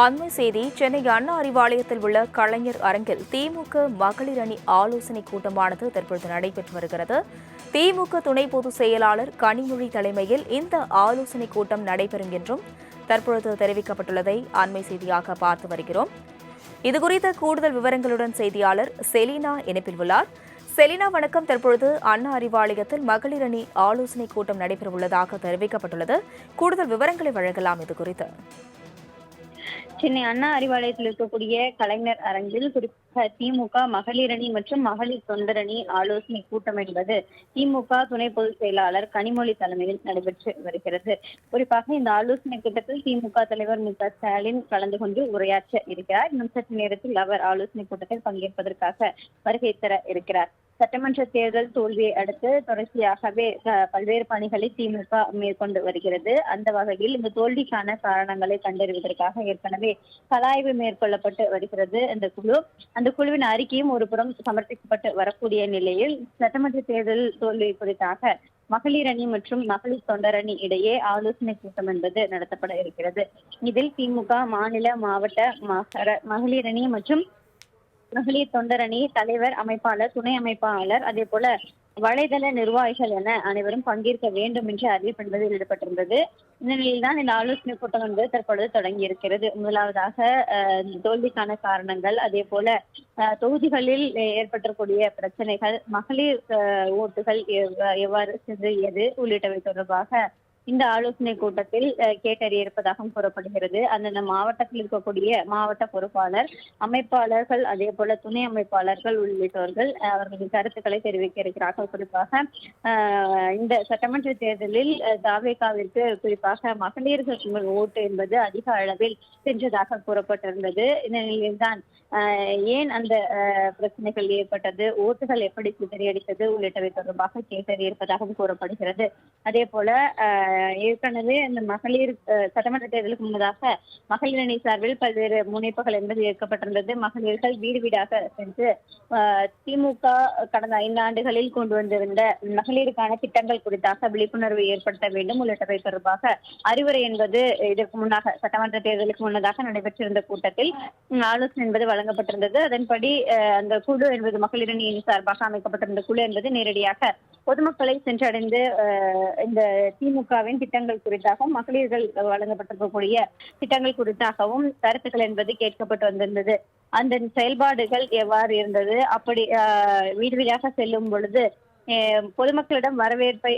அண்மை செய்தி சென்னை அண்ணா அறிவாலயத்தில் உள்ள கலைஞர் அரங்கில் திமுக மகளிர் அணி ஆலோசனைக் கூட்டமானது தற்பொழுது நடைபெற்று வருகிறது. திமுக துணை பொதுச் செயலாளர் கனிமொழி தலைமையில் இந்த ஆலோசனைக் கூட்டம் நடைபெறும் என்றும் தற்பொழுது தெரிவிக்கப்பட்டுள்ளதை அண்மை செய்தியாக பார்த்து வருகிறோம். இதுகுறித்த கூடுதல் விவரங்களுடன் செய்தியாளர் செலினா இணைப்பில் உள்ளார். செலினா, வணக்கம். தற்பொழுது அண்ணா அறிவாலயத்தில் மகளிர் அணி ஆலோசனைக் கூட்டம் நடைபெறவுள்ளதாக தெரிவிக்கப்பட்டுள்ளது. கூடுதல் விவரங்களை வழங்கலாம் இது குறித்து. சென்னை அண்ணா அறிவாலயத்தில் இருக்கக்கூடிய கலைஞர் அரங்கில் குறிப்பாக திமுக மகளிர் அணி மற்றும் மகளிர் தொண்டரணி ஆலோசனை கூட்டம் என்பது திமுக துணை பொதுச் செயலாளர் கனிமொழி தலைமையில் நடைபெற்று வருகிறது. குறிப்பாக இந்த ஆலோசனை கூட்டத்தில் திமுக தலைவர் மு.க.ஸ்டாலின் கலந்து கொண்டு உரையாற்ற இருக்கிறார். இன்னும் சற்று நேரத்தில் அவர் ஆலோசனை கூட்டத்தில் பங்கேற்பதற்காக வருகை தர இருக்கிறார். சட்டமன்ற தேர்தல் தோல்வியை அடுத்து தொடர்ச்சியாகவே பல்வேறு பணிகளை திமுக மேற்கொண்டு வருகிறது. அந்த வகையில் இந்த தோல்விக்கான காரணங்களை கண்டறிவதற்காக ஏற்கனவே கலாய்வு மேற்கொள்ளப்பட்டு வருகிறது. அந்த குழுவின் அறிக்கையும் ஒரு புறம் சமர்ப்பிக்கப்பட்டு வரக்கூடிய நிலையில் சட்டமன்ற தேர்தல் தோல்வி குறித்தாக மகளிர் அணி மற்றும் மகளிர் தொண்டரணி இடையே ஆலோசனை கூட்டம் என்பது நடத்தப்பட இருக்கிறது. இதில் திமுக மாநில மாவட்ட மகளிர் அணி மற்றும் மகளிர் தொண்டரணி தலைவர், அமைப்பாளர், துணை அமைப்பாளர், அதே போல வலைதள நிர்வாகிகள் என அனைவரும் பங்கேற்க வேண்டும் என்று அறிவிப்பு என்பது வெளியிடப்பட்டிருந்தது. இந்த நிலையில்தான் இந்த ஆலோசனை கூட்டம் வந்து தற்பொழுது தொடங்கி இருக்கிறது. முதலாவதாக தோல்விக்கான காரணங்கள், அதே போல தொகுதிகளில் ஏற்பட்டிருக்கூடிய பிரச்சனைகள், மகளிர் ஓட்டுகள் எவ்வாறு சென்றது உள்ளிட்டவை தொடர்பாக இந்த ஆலோசனை கூட்டத்தில் கேட்டறிய இருப்பதாகவும் கூறப்படுகிறது. அந்தந்த மாவட்டத்தில் இருக்கக்கூடிய மாவட்ட பொறுப்பாளர், அமைப்பாளர்கள், அதே போல துணை அமைப்பாளர்கள் உள்ளிட்டவர்கள் அவர்களின் கருத்துக்களை தெரிவிக்க இருக்கிறார்கள். குறிப்பாக இந்த சட்டமன்ற தேர்தலில் தாவேகாவிற்கு குறிப்பாக மகளிர்கள் ஓட்டு என்பது அதிக அளவில் சென்றதாக கூறப்பட்டிருந்தது. இந்த நிலையில்தான் ஏன் அந்த பிரச்சனைகள் ஏற்பட்டது, ஓட்டுகள் எப்படி சிதறியடித்தது உள்ளிட்டவை தொடர்பாக கேட்டறிய இருப்பதாகவும் கூறப்படுகிறது. அதே போல ஏற்கனவே இந்த மகளிர் சட்டமன்ற தேர்தலுக்கு முன்னதாக மகளிர் அணி சார்பில் பல்வேறு முனைப்புகள் என்பது ஏற்கப்பட்டிருந்தது. மகளிர்கள் வீடு வீடாக சென்று திமுக கடந்த 5 ஆண்டுகளில் கொண்டு வந்திருந்த மகளிருக்கான திட்டங்கள் குறித்தாக விழிப்புணர்வு ஏற்படுத்த வேண்டும் உள்ளிட்டவை தொடர்பாக அறிவுரை என்பது இதற்கு முன்னாக சட்டமன்ற தேர்தலுக்கு முன்னதாக நடைபெற்றிருந்த கூட்டத்தில் ஆலோசனை என்பது வழங்கப்பட்டிருந்தது. அதன்படி அந்த குழு என்பது மகளிர் அணி சார்பாக அமைக்கப்பட்டிருந்த குழு என்பது நேரடியாக பொதுமக்களை சென்றடைந்து இந்த திமுகவின் திட்டங்கள் குறித்தாகவும் மகளிர்கள் வழங்கப்பட்டிருக்கக்கூடிய திட்டங்கள் குறித்தாகவும் கருத்துக்கள் என்பது கேட்கப்பட்டு வந்திருந்தது. அந்த செயல்பாடுகள் எவ்வாறு இருந்தது, அப்படி வீடு வீடாக செல்லும் பொழுது பொதுமக்களிடம் வரவேற்பை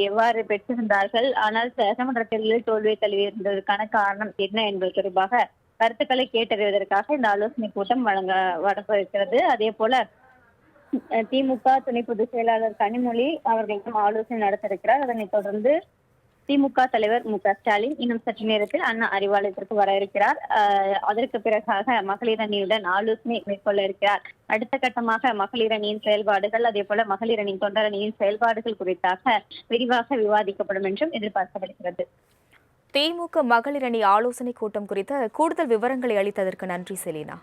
எவ்வாறு பெற்றிருந்தார்கள், ஆனால் சட்டமன்ற தேர்தலில் தோல்வியை தழுவியிருந்ததற்கான காரணம் என்ன என்பது தொடர்பாக கருத்துக்களை கேட்டறிவதற்காக இந்த ஆலோசனை கூட்டம் வழங்கப்பட்டிருக்கிறது. அதே போல திமுக துணை பொதுச் செயலாளர் கனிமொழி அவர்களிடம் ஆலோசனை நடத்த இருக்கிறார். அதனைத் தொடர்ந்து திமுக தலைவர் மு.க.ஸ்டாலின் இன்னும் சற்று நேரத்தில் அண்ணா அறிவாலயத்திற்கு வர இருக்கிறார். அதற்கு பிறகாக மகளிர் அணியுடன் ஆலோசனை மேற்கொள்ள இருக்கிறார். அடுத்த கட்டமாக மகளிர் அணியின் செயல்பாடுகள், அதே போல மகளிர் அணியின் தொண்டர் அணியின் செயல்பாடுகள் குறித்தாக விரிவாக விவாதிக்கப்படும் என்றும் எதிர்பார்க்கப்படுகிறது. திமுக மகளிர் அணி ஆலோசனைக் கூட்டம் குறித்த கூடுதல் விவரங்களை அளித்ததற்கு நன்றி செலினா.